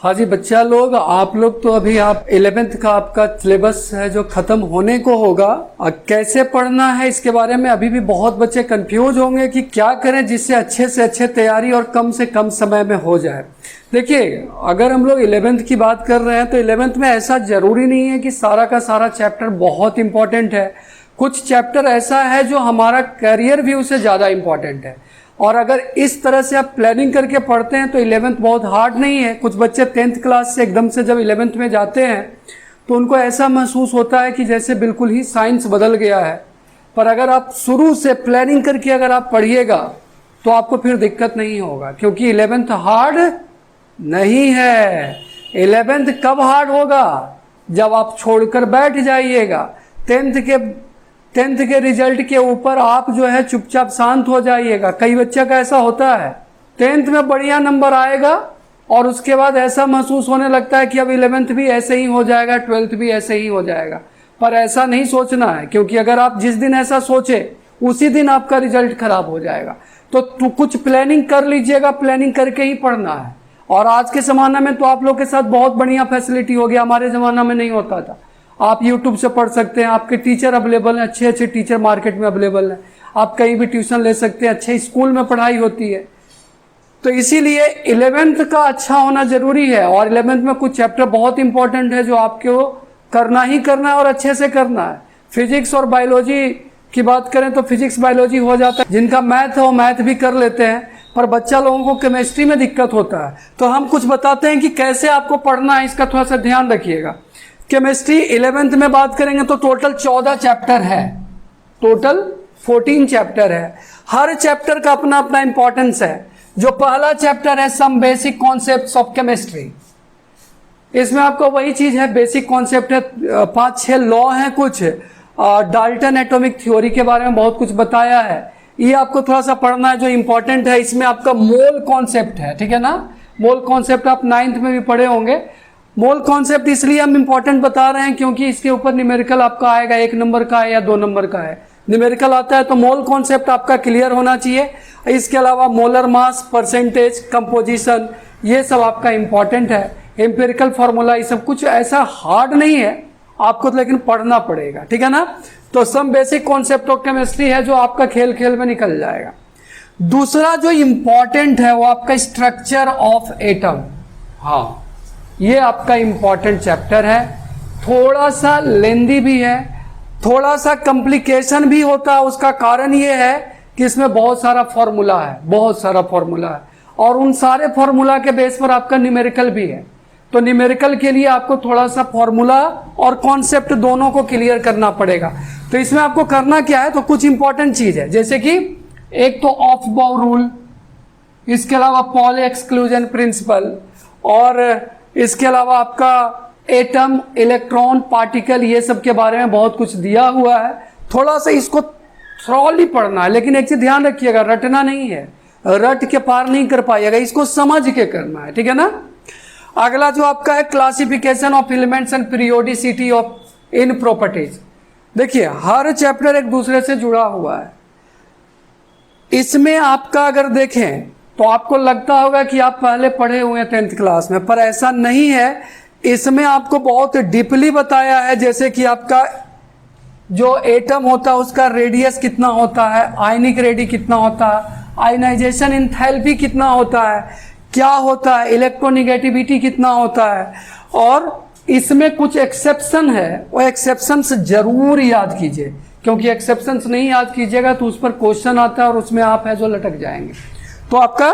हाँ जी बच्चा लोग, आप लोग तो अभी आप 11th का आपका सिलेबस है जो खत्म होने को होगा। कैसे पढ़ना है इसके बारे में अभी भी बहुत बच्चे कंफ्यूज होंगे कि क्या करें जिससे अच्छे से अच्छे तैयारी और कम से कम समय में हो जाए। देखिए, अगर हम लोग 11th की बात कर रहे हैं तो 11th में ऐसा जरूरी नहीं है कि सारा का सारा चैप्टर बहुत इंपॉर्टेंट है। कुछ चैप्टर ऐसा है जो हमारा करियर व्यू से ज़्यादा इंपॉर्टेंट है, और अगर इस तरह से आप प्लानिंग करके पढ़ते हैं तो 11th बहुत हार्ड नहीं है। कुछ बच्चे 10th क्लास से एकदम से जब 11th में जाते हैं तो उनको ऐसा महसूस होता है कि जैसे बिल्कुल ही साइंस बदल गया है। पर अगर आप शुरू से प्लानिंग करके अगर आप पढ़िएगा तो आपको फिर दिक्कत नहीं होगा, क्योंकि 11th हार्ड नहीं है। 11th कब हार्ड होगा? जब आप छोड़कर बैठ जाइएगा। 10th के रिजल्ट के ऊपर आप जो है चुपचाप शांत हो जाइएगा। कई बच्चे का ऐसा होता है, 10th में बढ़िया नंबर आएगा और उसके बाद ऐसा महसूस होने लगता है कि अब 11th भी ऐसे ही हो जाएगा, 12th भी ऐसे ही हो जाएगा। पर ऐसा नहीं सोचना है, क्योंकि अगर आप जिस दिन ऐसा सोचे उसी दिन आपका रिजल्ट खराब हो जाएगा। तो कुछ प्लानिंग कर लीजिएगा, प्लानिंग करके ही पढ़ना है। और आज के ज़माना में तो आप लोग के साथ बहुत बढ़िया फैसिलिटी हो गया, हमारे ज़माना में नहीं होता था। आप YouTube से पढ़ सकते हैं, आपके टीचर अवेलेबल हैं, अच्छे अच्छे टीचर मार्केट में अवेलेबल हैं। आप कहीं भी ट्यूशन ले सकते हैं, अच्छे स्कूल में पढ़ाई होती है। तो इसीलिए 11th का अच्छा होना जरूरी है। और 11th में कुछ चैप्टर बहुत इंपॉर्टेंट है जो आपको करना ही करना है और अच्छे से करना है। फिजिक्स और बायोलॉजी की बात करें तो फिजिक्स बायोलॉजी हो जाता है, जिनका मैथ है वो मैथ भी कर लेते हैं। पर बच्चा लोगों को केमिस्ट्री में दिक्कत होता है, तो हम कुछ बताते हैं कि कैसे आपको पढ़ना है, इसका थोड़ा सा ध्यान रखिएगा। केमिस्ट्री 11th में बात करेंगे तो टोटल 14 चैप्टर है, टोटल 14 चैप्टर है। हर चैप्टर का अपना अपना इंपॉर्टेंस है। जो पहला चैप्टर है some basic concepts of chemistry, इसमें आपको वही चीज है, बेसिक कॉन्सेप्ट है, 5-6 लॉ है, कुछ डाल्टन एटॉमिक थ्योरी के बारे में बहुत कुछ बताया है। ये आपको थोड़ा सा पढ़ना है जो इंपॉर्टेंट है। इसमें आपका मोल कॉन्सेप्ट है, ठीक है ना। मोल कॉन्सेप्ट आप 9th में भी पढ़े होंगे। मोल कॉन्सेप्ट इसलिए हम इंपॉर्टेंट बता रहे हैं क्योंकि इसके ऊपर न्यूमेरिकल आपका आएगा, 1 नंबर का है या 2 नंबर का है। न्यूमेरिकल आता है तो मोल कॉन्सेप्ट आपका क्लियर होना चाहिए। इसके अलावा मोलर मास, परसेंटेज, कंपोजिशन, ये सब आपका इंपॉर्टेंट है। एम्पिरिकल फार्मूला, ये सब कुछ ऐसा हार्ड नहीं है आपको, तो लेकिन पढ़ना पड़ेगा, ठीक है ना। तो some basic concept of chemistry है जो आपका खेल खेल में निकल जाएगा। दूसरा जो इंपॉर्टेंट है वो आपका स्ट्रक्चर ऑफ एटम। हाँ, ये आपका इंपॉर्टेंट चैप्टर है। थोड़ा सा लेंदी भी है, थोड़ा सा कॉम्प्लिकेशन भी होता है। उसका कारण ये है कि इसमें बहुत सारा फॉर्मूला है, बहुत सारा फॉर्मूला है, और उन सारे फॉर्मूला के बेस पर आपका न्यूमेरिकल भी है। तो न्यूमेरिकल के लिए आपको थोड़ा सा फॉर्मूला और कॉन्सेप्ट दोनों को क्लियर करना पड़ेगा। तो इसमें आपको करना क्या है, तो कुछ इंपॉर्टेंट चीज है, जैसे कि एक तो ऑफ बाउ रूल, इसके अलावा पॉली एक्सक्लूजन प्रिंसिपल, और इसके अलावा आपका एटम, इलेक्ट्रॉन, पार्टिकल, ये सब के बारे में बहुत कुछ दिया हुआ है। थोड़ा सा इसको थ्रॉली पढ़ना है, लेकिन एक चीज ध्यान रखिएगा, रटना नहीं है, रट के पार नहीं कर पाइएगा, इसको समझ के करना है, ठीक है ना। अगला जो आपका है classification of elements and periodicity of in properties. देखिए, हर चैप्टर एक दूसरे से जुड़ा हुआ है। इसमें आपका अगर देखें तो आपको लगता होगा कि आप पहले पढ़े हुए हैं 10th क्लास में, पर ऐसा नहीं है। इसमें आपको बहुत डीपली बताया है, जैसे कि आपका जो एटम होता है उसका रेडियस कितना होता है, आयनिक रेडी कितना होता है, आयनाइजेशन एंथैल्पी कितना होता है, क्या होता है, इलेक्ट्रोनिगेटिविटी कितना होता है। और इसमें कुछ एक्सेप्शन है, वो एक्सेप्शंस जरूर याद कीजिए, क्योंकि एक्सेप्शंस नहीं याद कीजिएगा तो उस पर क्वेश्चन आता है और उसमें आप है जो लटक जाएंगे। तो आपका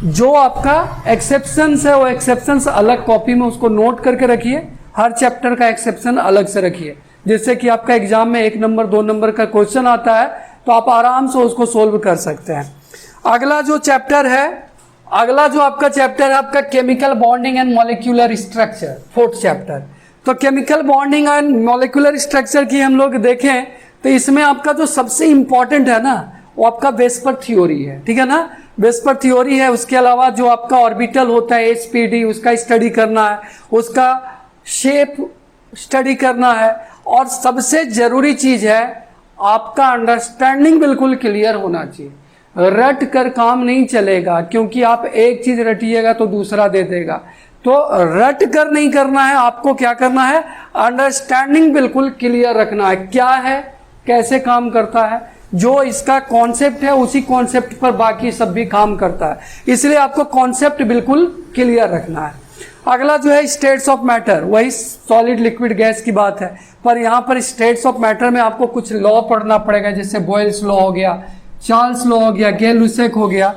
जो आपका एक्सेप्शंस है वो एक्सेप्शंस अलग कॉपी में उसको नोट करके रखिए। हर चैप्टर का एक्सेप्शन अलग से रखिए, जिससे कि आपका एग्जाम में 1 नंबर 2 नंबर का क्वेश्चन आता है तो आप आराम से उसको सोल्व कर सकते हैं। अगला जो चैप्टर है, अगला जो आपका चैप्टर है आपका chemical bonding and molecular structure, 4th chapter. तो chemical bonding and molecular structure की हम लोग देखें तो इसमें आपका जो सबसे इंपॉर्टेंट है ना वो आपका वेस्पर थ्योरी है, ठीक है ना। वेस्पर थ्योरी है, उसके अलावा जो आपका ऑर्बिटल होता है एचपीडी, उसका स्टडी करना है, उसका शेप स्टडी करना है, और सबसे जरूरी चीज है आपका अंडरस्टैंडिंग बिल्कुल क्लियर होना चाहिए। रट कर काम नहीं चलेगा, क्योंकि आप एक चीज रटिएगा तो दूसरा दे देगा। तो रट कर नहीं करना है, आपको क्या करना है, अंडरस्टैंडिंग बिल्कुल क्लियर रखना है। क्या है, कैसे काम करता है, जो इसका कॉन्सेप्ट है उसी कॉन्सेप्ट पर बाकी सब भी काम करता है, इसलिए आपको कॉन्सेप्ट बिल्कुल क्लियर रखना है। अगला जो है स्टेट्स ऑफ मैटर, वही सॉलिड लिक्विड गैस की बात है, पर यहाँ पर स्टेट्स ऑफ मैटर में आपको कुछ लॉ पढ़ना पड़ेगा, जैसे बॉयल्स लॉ हो गया, चार्ल्स लॉ हो गया, गैल-लुसेक हो गया,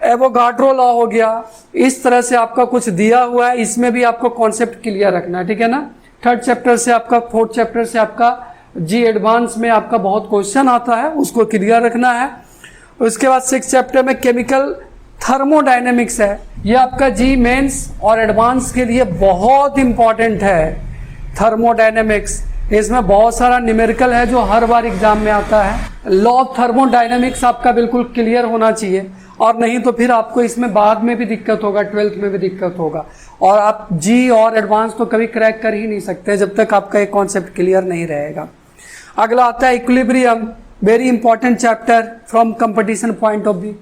एवोगाड्रो लॉ हो गया। इस तरह से आपका कुछ दिया हुआ है, इसमें भी आपको कॉन्सेप्ट क्लियर रखना है, ठीक है ना। थर्ड चैप्टर से आपका, फोर्थ चैप्टर से आपका जी एडवांस में आपका बहुत क्वेश्चन आता है, उसको क्लियर रखना है। उसके बाद सिक्स चैप्टर में केमिकल थर्मोडायनेमिक्स है, ये आपका जी मेंस और एडवांस के लिए बहुत इंपॉर्टेंट है। थर्मोडायनेमिक्स, इसमें बहुत सारा न्यूमेरिकल है जो हर बार एग्जाम में आता है। लॉ ऑफ थर्मोडायनेमिक्स आपका बिल्कुल क्लियर होना चाहिए, और नहीं तो फिर आपको इसमें बाद में भी दिक्कत होगा, 12th में भी दिक्कत होगा, और आप जी और एडवांस तो कभी क्रैक कर ही नहीं सकते जब तक आपका एक कॉन्सेप्ट क्लियर नहीं रहेगा। अगला आता है equilibrium, very important chapter from competition point of view.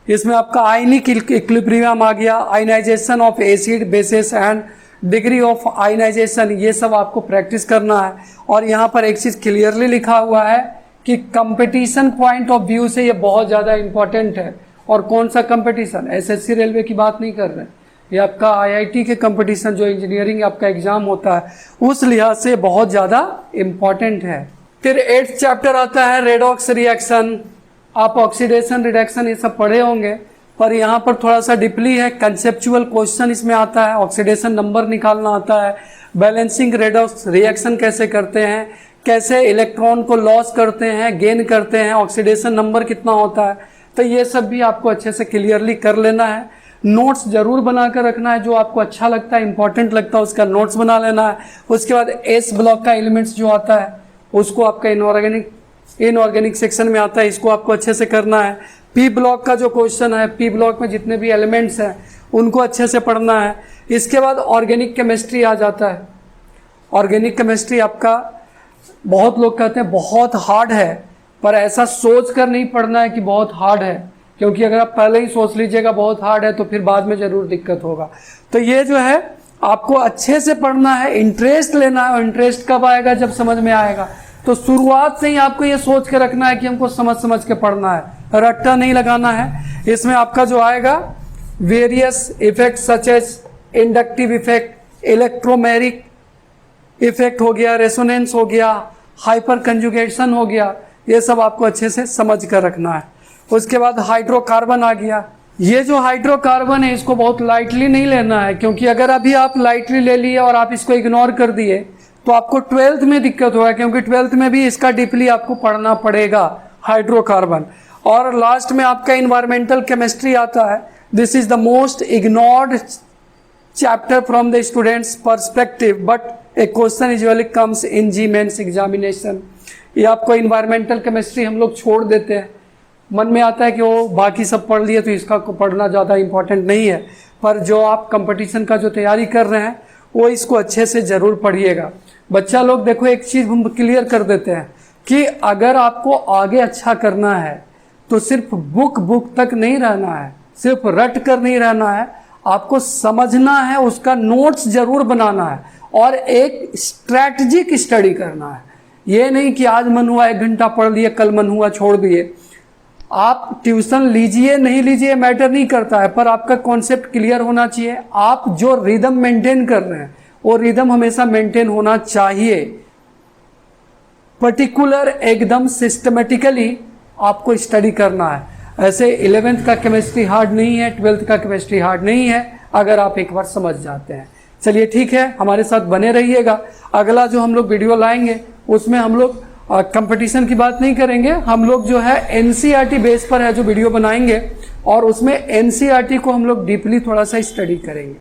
इसमें आपका आयनिक इक्विलिब्रियम आ गया, ionisation of acid bases and degree of ionisation, ये सब आपको प्रैक्टिस करना है। और यहाँ पर एक चीज क्लियरली लिखा हुआ है कि कंपटीशन पॉइंट ऑफ व्यू से ये बहुत ज़्यादा इंपॉर्टेंट है। और कौन सा कंपटीशन, एसएससी रेलवे की बात नहीं कर रहे, ये आपका आईआईटी के कंपटीशन, जो इंजीनियरिंग आपका एग्जाम होता है, उस लिहाज से बहुत ज़्यादा इंपॉर्टेंट है। फिर 8th चैप्टर आता है रेडॉक्स रिएक्शन। आप ऑक्सीडेशन रिडक्शन ये सब पढ़े होंगे, पर यहाँ पर थोड़ा सा डीपली है, कंसेप्चुअल क्वेश्चन इसमें आता है, ऑक्सीडेशन नंबर निकालना आता है, बैलेंसिंग रेडॉक्स रिएक्शन कैसे करते हैं, कैसे इलेक्ट्रॉन को लॉस करते हैं, गेन करते हैं, ऑक्सीडेशन नंबर कितना होता है, तो ये सब भी आपको अच्छे से क्लियरली कर लेना है। नोट्स जरूर बना कर रखना है, जो आपको अच्छा लगता है, इंपॉर्टेंट लगता है, उसका नोट्स बना लेना है। उसके बाद एस ब्लॉक का एलिमेंट्स जो आता है, उसको आपका इनऑर्गेनिक सेक्शन में आता है, इसको आपको अच्छे से करना है। पी ब्लॉक का जो क्वेश्चन है, पी ब्लॉक में जितने भी एलिमेंट्स हैं उनको अच्छे से पढ़ना है। इसके बाद ऑर्गेनिक केमिस्ट्री आ जाता है। ऑर्गेनिक केमिस्ट्री आपका, बहुत लोग कहते हैं बहुत हार्ड है, पर ऐसा सोच कर नहीं पढ़ना है कि बहुत हार्ड है, क्योंकि अगर आप पहले ही सोच लीजिएगा बहुत हार्ड है तो फिर बाद में जरूर दिक्कत होगा। तो ये जो है आपको अच्छे से पढ़ना है, इंटरेस्ट लेना है, और इंटरेस्ट कब आएगा, जब समझ में आएगा। तो शुरुआत से ही आपको ये सोच के रखना है कि हमको समझ समझ के पढ़ना है, रट्टा नहीं लगाना है। इसमें आपका जो आएगा various effect such as inductive effect, electromeric effect हो गया, रेसोनेंस हो गया, हाइपर कंजुगेशन हो गया, ये सब आपको अच्छे से समझ कर रखना है। उसके बाद हाइड्रोकार्बन आ गया। ये जो हाइड्रोकार्बन है इसको बहुत लाइटली नहीं लेना है, क्योंकि अगर अभी आप लाइटली ले लिए और आप इसको इग्नोर कर दिए तो आपको 12th में दिक्कत होगा, क्योंकि 12th में भी इसका डीपली आपको पढ़ना पड़ेगा, हाइड्रोकार्बन। और लास्ट में आपका इन्वायरमेंटल केमिस्ट्री आता है। This is the most ignored chapter from the students perspective, but a question usually comes in G Mains examination। ये आपको इन्वायरमेंटल केमिस्ट्री हम लोग छोड़ देते हैं, मन में आता है कि वो बाकी सब पढ़ लिए तो इसका पढ़ना ज़्यादा इम्पोर्टेंट नहीं है, पर जो आप कंपटीशन का जो तैयारी कर रहे हैं वो इसको अच्छे से ज़रूर पढ़िएगा। बच्चा लोग देखो, एक चीज़ हम क्लियर कर देते हैं कि अगर आपको आगे अच्छा करना है तो सिर्फ बुक तक नहीं रहना है, सिर्फ रट कर नहीं रहना है, आपको समझना है, उसका नोट्स जरूर बनाना है, और एक स्ट्रैटेजिक स्टडी करना है। ये नहीं कि आज मन हुआ 1 घंटा पढ़ लिए, कल मन हुआ छोड़ दिए। आप ट्यूशन लीजिए नहीं लीजिए मैटर नहीं करता है, पर आपका कॉन्सेप्ट क्लियर होना चाहिए। आप जो रिदम मेंटेन कर रहे हैं वो रिदम हमेशा मेंटेन होना चाहिए, पर्टिकुलर एकदम सिस्टमेटिकली आपको स्टडी करना है। ऐसे 11th का केमिस्ट्री हार्ड नहीं है, 12th का केमिस्ट्री हार्ड नहीं है, अगर आप एक बार समझ जाते हैं। चलिए ठीक है, हमारे साथ बने रहिएगा। अगला जो हम लोग वीडियो लाएंगे उसमें हम लोग कंपटीशन की बात नहीं करेंगे, हम लोग जो है एनसीईआरटी बेस पर है जो वीडियो बनाएंगे, और उसमें एनसीईआरटी को हम लोग डीपली थोड़ा सा स्टडी करेंगे।